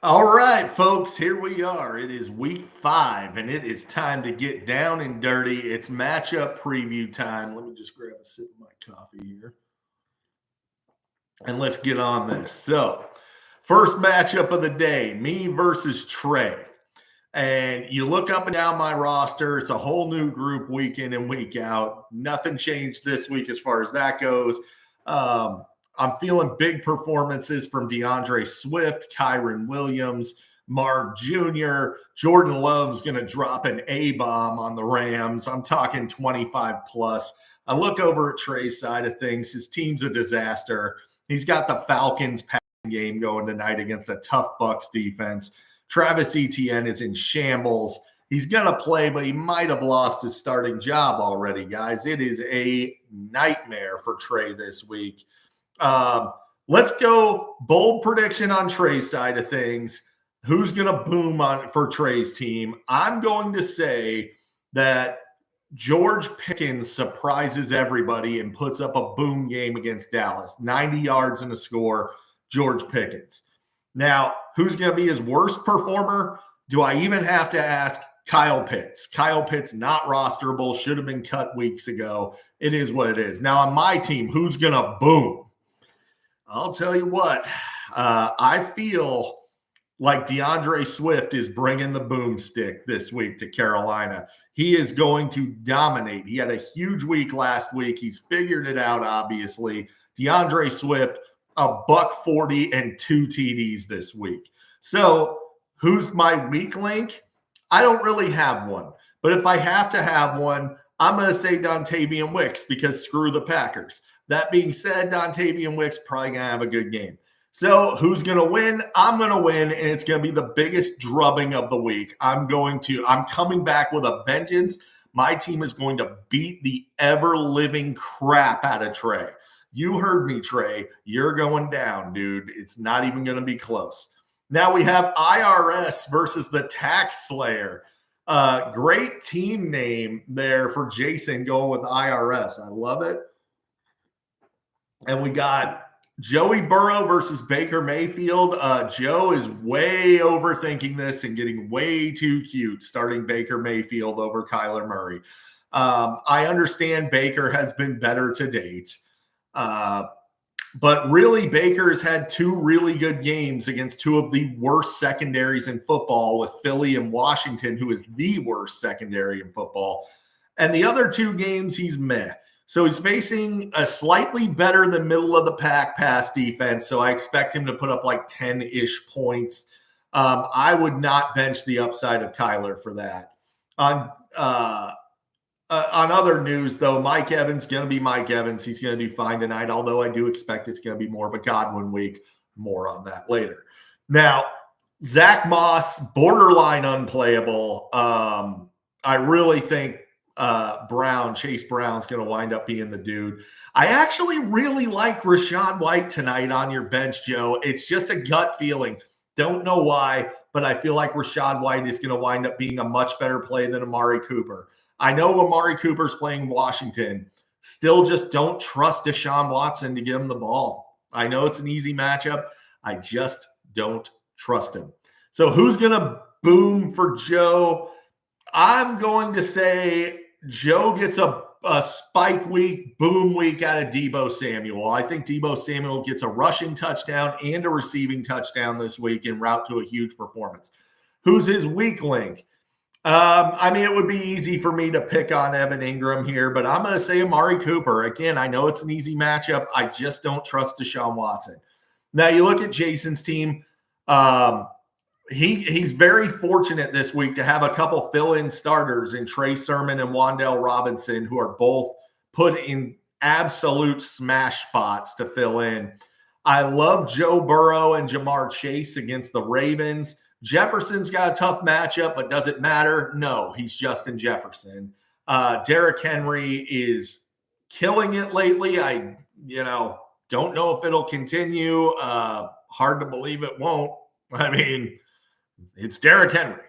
All right, folks, here we are. It is week 5, and it is time to get down and dirty. It's matchup preview time. Let me just grab a sip of my coffee here. And let's get on this. So, first matchup of the day, me versus Trey. And you look up and down my roster, it's a whole new group week in and week out. Nothing changed this week as far as that goes. I'm feeling big performances from DeAndre Swift, Kyron Williams, Marv Jr. Jordan Love's going to drop an A-bomb on the Rams. I'm talking 25 plus. I look over at Trey's side of things. His team's a disaster. He's got the Falcons passing game going tonight against a tough Bucs defense. Travis Etienne is in shambles. He's going to play, but he might have lost his starting job already, guys. It is a nightmare for Trey this week. Let's go bold prediction on Trey's side of things. Who's going to boom on for Trey's team? I'm going to say that George Pickens surprises everybody and puts up a boom game against Dallas. 90 yards and a score, George Pickens. Now, who's going to be his worst performer? Do I even have to ask? Kyle Pitts. Kyle Pitts not rosterable, should have been cut weeks ago. It is what it is. Now, on my team, who's going to boom? I'll tell you what, I feel like DeAndre Swift is bringing the boomstick this week to Carolina. He is going to dominate. He had a huge week last week. He's figured it out, obviously. DeAndre Swift, $140 and 2 TDs this week. So who's my weak link? I don't really have one. But if I have to have one, I'm going to say Dontavian Wicks because screw the Packers. That being said, Dontavian Wicks probably going to have a good game. So who's going to win? I'm going to win, and it's going to be the biggest drubbing of the week. I'm coming back with a vengeance. My team is going to beat the ever-living crap out of Trey. You heard me, Trey. You're going down, dude. It's not even going to be close. Now we have IRS versus the Tax Slayer. Great team name there for Jason going with IRS. I love it. And we got Joey Burrow versus Baker Mayfield. Joe is way overthinking this and getting way too cute, starting Baker Mayfield over Kyler Murray. I understand Baker has been better to date. But really, Baker has had 2 really good games against 2 of the worst secondaries in football with Philly and Washington, who is the worst secondary in football. And the other 2 games, he's meh. So he's facing a slightly better than middle of the pack pass defense. So I expect him to put up like 10-ish points. I would not bench the upside of Kyler for that. On other news, though, Mike Evans going to be Mike Evans. He's going to do fine tonight, although I do expect it's going to be more of a Godwin week. More on that later. Now, Zach Moss, borderline unplayable. I really think Chase Brown's going to wind up being the dude. I actually really like Rachaad White tonight on your bench, Joe. It's just a gut feeling. Don't know why, but I feel like Rachaad White is going to wind up being a much better play than Amari Cooper. I know Amari Cooper's playing Washington. Still just don't trust Deshaun Watson to give him the ball. I know it's an easy matchup. I just don't trust him. So who's going to boom for Joe? I'm going to say Joe gets a spike week, boom week out of Deebo Samuel. I think Deebo Samuel gets a rushing touchdown and a receiving touchdown this week en route to a huge performance. Who's his weak link? It would be easy for me to pick on Evan Ingram here, but I'm going to say Amari Cooper. Again, I know it's an easy matchup. I just don't trust Deshaun Watson. Now, you look at Jason's team. He's very fortunate this week to have a couple fill-in starters in Trey Sermon and Wan'Dale Robinson, who are both put in absolute smash spots to fill in. I love Joe Burrow and Jamar Chase against the Ravens. Jefferson's got a tough matchup, but does it matter? No, he's Justin Jefferson. Derrick Henry is killing it lately. I don't know if it'll continue. Hard to believe it won't. It's Derrick Henry.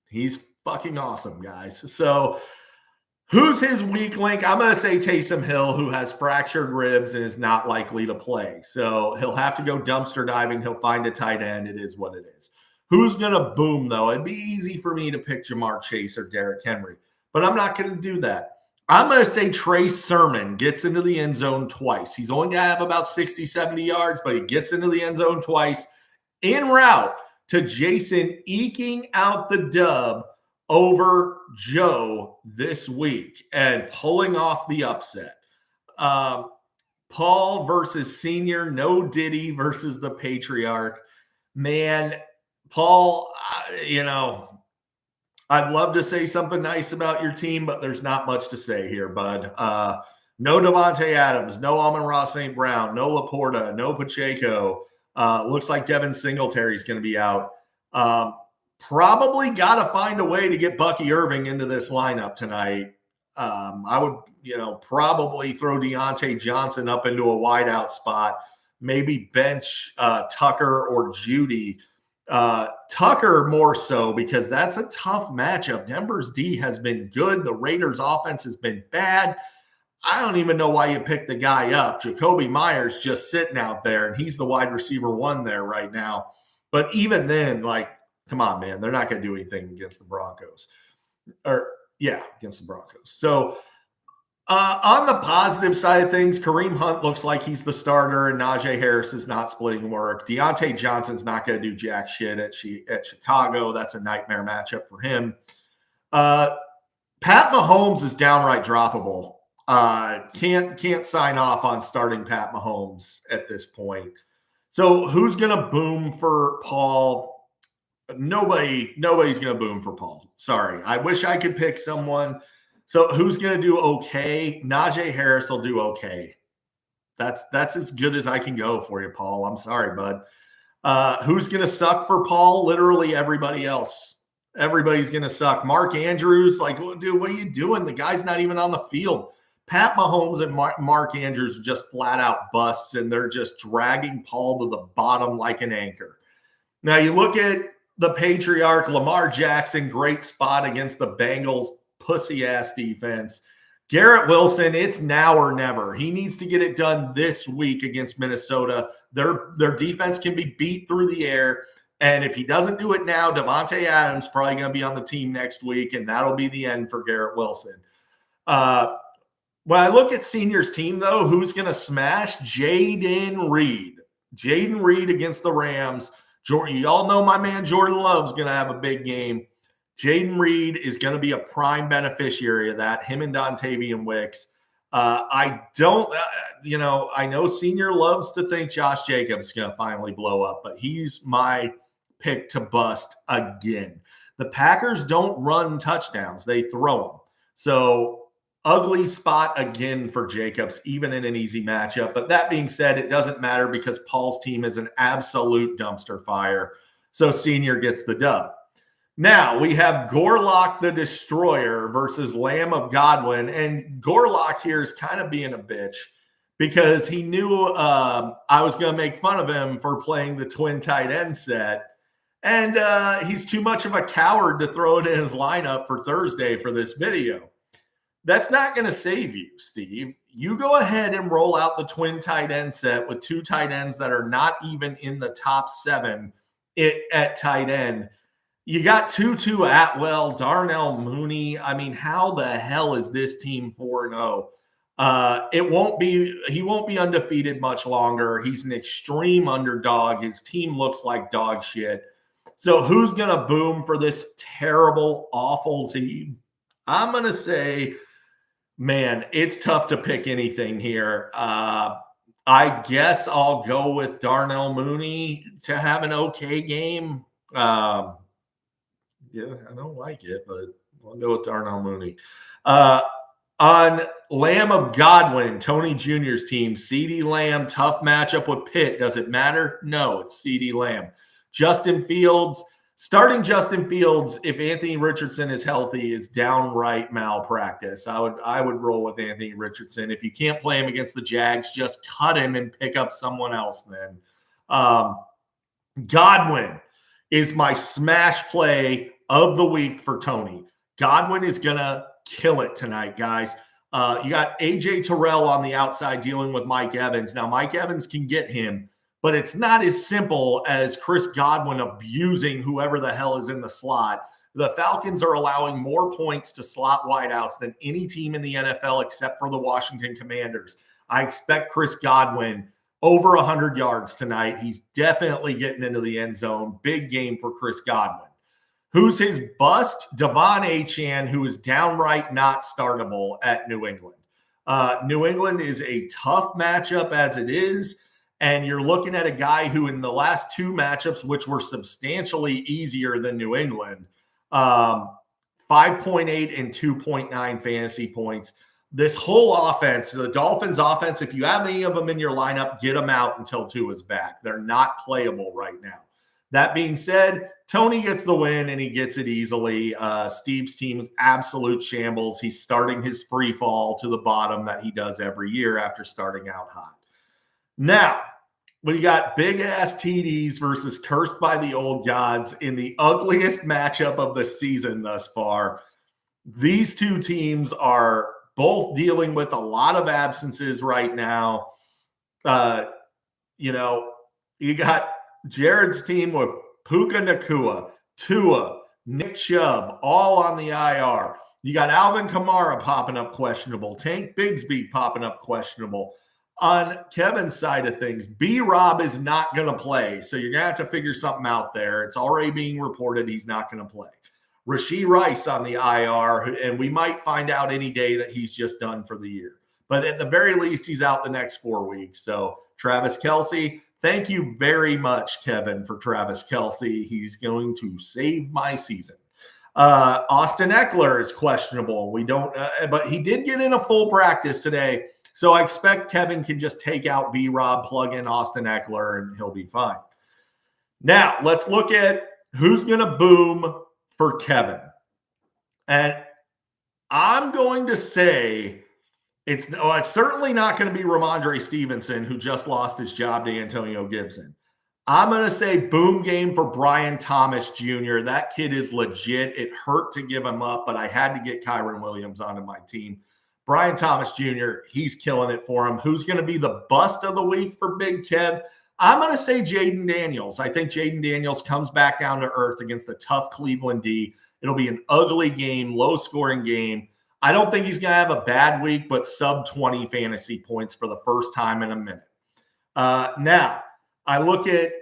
He's fucking awesome, guys. So who's his weak link? I'm going to say Taysom Hill, who has fractured ribs and is not likely to play. So he'll have to go dumpster diving. He'll find a tight end. It is what it is. Who's going to boom, though? It'd be easy for me to pick Jamar Chase or Derrick Henry, but I'm not going to do that. I'm going to say Trey Sermon gets into the end zone twice. He's only going to have about 60, 70 yards, but he gets into the end zone twice en route to Jason eking out the dub over Joe this week and pulling off the upset. Paul versus Senior, no Diddy versus the Patriarch. Man, Paul, I'd love to say something nice about your team, but there's not much to say here, bud. No Davante Adams, no Amon-Ra St. Brown, no Laporta, no Pacheco. Looks like Devin Singletary is going to be out. Probably got to find a way to get Bucky Irving into this lineup tonight. I would, probably throw Deontay Johnson up into a wideout spot, maybe bench Tucker or Judy. Tucker more so because that's a tough matchup. Denver's D has been good. The Raiders offense has been bad. I don't even know why you picked the guy up. Jacoby Myers just sitting out there, and he's the wide receiver 1 there right now. But even then, come on, man, they're not going to do anything against the Broncos. Against the Broncos. So on the positive side of things, Kareem Hunt looks like he's the starter, and Najee Harris is not splitting work. Deontay Johnson's not going to do jack shit at Chicago. That's a nightmare matchup for him. Pat Mahomes is downright droppable. Can't sign off on starting Pat Mahomes at this point. So who's going to boom for Paul? Nobody's going to boom for Paul. Sorry. I wish I could pick someone. So who's going to do okay? Najee Harris will do okay. That's as good as I can go for you, Paul. I'm sorry, bud. Who's going to suck for Paul? Literally everybody else. Everybody's going to suck. Mark Andrews, dude, what are you doing? The guy's not even on the field. Pat Mahomes and Mark Andrews are just flat out busts, and they're just dragging Paul to the bottom like an anchor. Now you look at the Patriarch, Lamar Jackson, great spot against the Bengals pussy-ass defense. Garrett Wilson, it's now or never. He needs to get it done this week against Minnesota. Their defense can be beat through the air, and if he doesn't do it now, Davante Adams probably going to be on the team next week, and that'll be the end for Garrett Wilson. When I look at Senior's team, though, who's going to smash? Jaden Reed. Jaden Reed against the Rams. You all know my man Jordan Love's going to have a big game. Jaden Reed is going to be a prime beneficiary of that, him and Dontavian Wicks. I know Senior loves to think Josh Jacobs is going to finally blow up, but he's my pick to bust again. The Packers don't run touchdowns. They throw them. So ugly spot again for Jacobs, even in an easy matchup. But that being said, it doesn't matter because Paul's team is an absolute dumpster fire. So Senior gets the dub. Now we have Gorlock the Destroyer versus Lamb of Godwin. And Gorlock here is kind of being a bitch because he knew I was going to make fun of him for playing the twin tight end set. And he's too much of a coward to throw it in his lineup for Thursday for this video. That's not going to save you, Steve. You go ahead and roll out the twin tight end set with 2 tight ends that are not even in the top 7 at tight end. You got Tutu Atwell, Darnell Mooney. I mean, how the hell is this team 4-0? He won't be undefeated much longer. He's an extreme underdog. His team looks like dog shit. So who's going to boom for this terrible, awful team? I'm going to say, man, it's tough to pick anything here. I guess I'll go with Darnell Mooney to have an okay game. I don't like it, but I'll go with Darnell Mooney. On Lamb of Godwin, Tony Jr.'s team, CeeDee Lamb, tough matchup with Pitt. Does it matter? No, it's CeeDee Lamb. Justin Fields, starting Justin Fields, if Anthony Richardson is healthy, is downright malpractice. I would roll with Anthony Richardson. If you can't play him against the Jags, just cut him and pick up someone else then. Godwin is my smash play of the week for Tony. Godwin is going to kill it tonight, guys. You got A.J. Terrell on the outside dealing with Mike Evans. Now, Mike Evans can get him, but it's not as simple as Chris Godwin abusing whoever the hell is in the slot. The Falcons are allowing more points to slot wideouts than any team in the NFL except for the Washington Commanders. I expect Chris Godwin over 100 yards tonight. He's definitely getting into the end zone. Big game for Chris Godwin. Who's his bust? Devon Achane, who is downright not startable at New England. New England is a tough matchup as it is. And you're looking at a guy who in the last two matchups, which were substantially easier than New England, 5.8 and 2.9 fantasy points. This whole offense, the Dolphins offense, if you have any of them in your lineup, get them out until Tua's back. They're not playable right now. That being said, Tony gets the win and he gets it easily. Steve's team is absolute shambles. He's starting his free fall to the bottom that he does every year after starting out hot. Now, we got big ass TDs versus cursed by the old gods in the ugliest matchup of the season thus far. These two teams are both dealing with a lot of absences right now. You got Jared's team with Puka Nacua, Tua, Nick Chubb, all on the IR. You got Alvin Kamara popping up questionable, Tank Bigsby popping up questionable. On Kevin's side of things, B-Rob is not going to play, so you're going to have to figure something out there. It's already being reported he's not going to play. Rashee Rice on the IR, and we might find out any day that he's just done for the year. But at the very least, he's out the next 4 weeks. So Travis Kelce, thank you very much, Kevin, for Travis Kelce. He's going to save my season. Austin Eckler is questionable. But he did get in a full practice today. So I expect Kevin can just take out B-Rob, plug in Austin Eckler, and he'll be fine. Now, let's look at who's going to boom for Kevin. And I'm going to say it's certainly not going to be Ramondre Stevenson, who just lost his job to Antonio Gibson. I'm going to say boom game for Brian Thomas Jr. That kid is legit. It hurt to give him up, but I had to get Kyren Williams onto my team. Brian Thomas Jr., he's killing it for him. Who's going to be the bust of the week for Big Kev? I'm going to say Jaden Daniels. I think Jaden Daniels comes back down to earth against the tough Cleveland D. It'll be an ugly game, low-scoring game. I don't think he's going to have a bad week, but sub-20 fantasy points for the first time in a minute. Now, I look at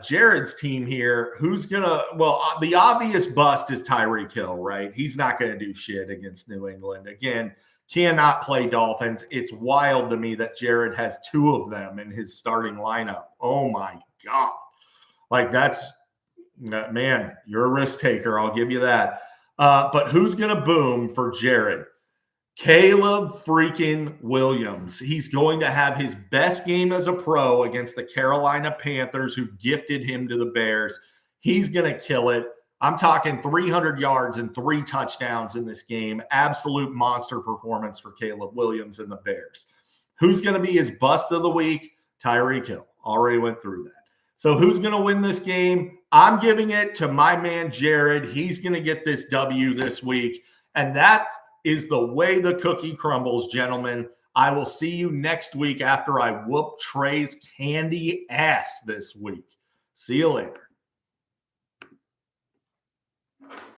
Jared's team here. Who's going to – well, the obvious bust is Tyreek Hill, right? He's not going to do shit against New England. Again, cannot play Dolphins. It's wild to me that Jared has two of them in his starting lineup. Oh, my God. Like, that's – man, you're a risk taker. I'll give you that. But who's going to boom for Jared? Caleb freaking Williams. He's going to have his best game as a pro against the Carolina Panthers, who gifted him to the Bears. He's going to kill it. I'm talking 300 yards and 3 touchdowns in this game. Absolute monster performance for Caleb Williams and the Bears. Who's going to be his bust of the week? Tyreek Hill. Already went through that. So who's going to win this game? I'm giving it to my man Jared. He's going to get this W this week. And that is the way the cookie crumbles, gentlemen. I will see you next week after I whoop Trey's candy ass this week. See you later.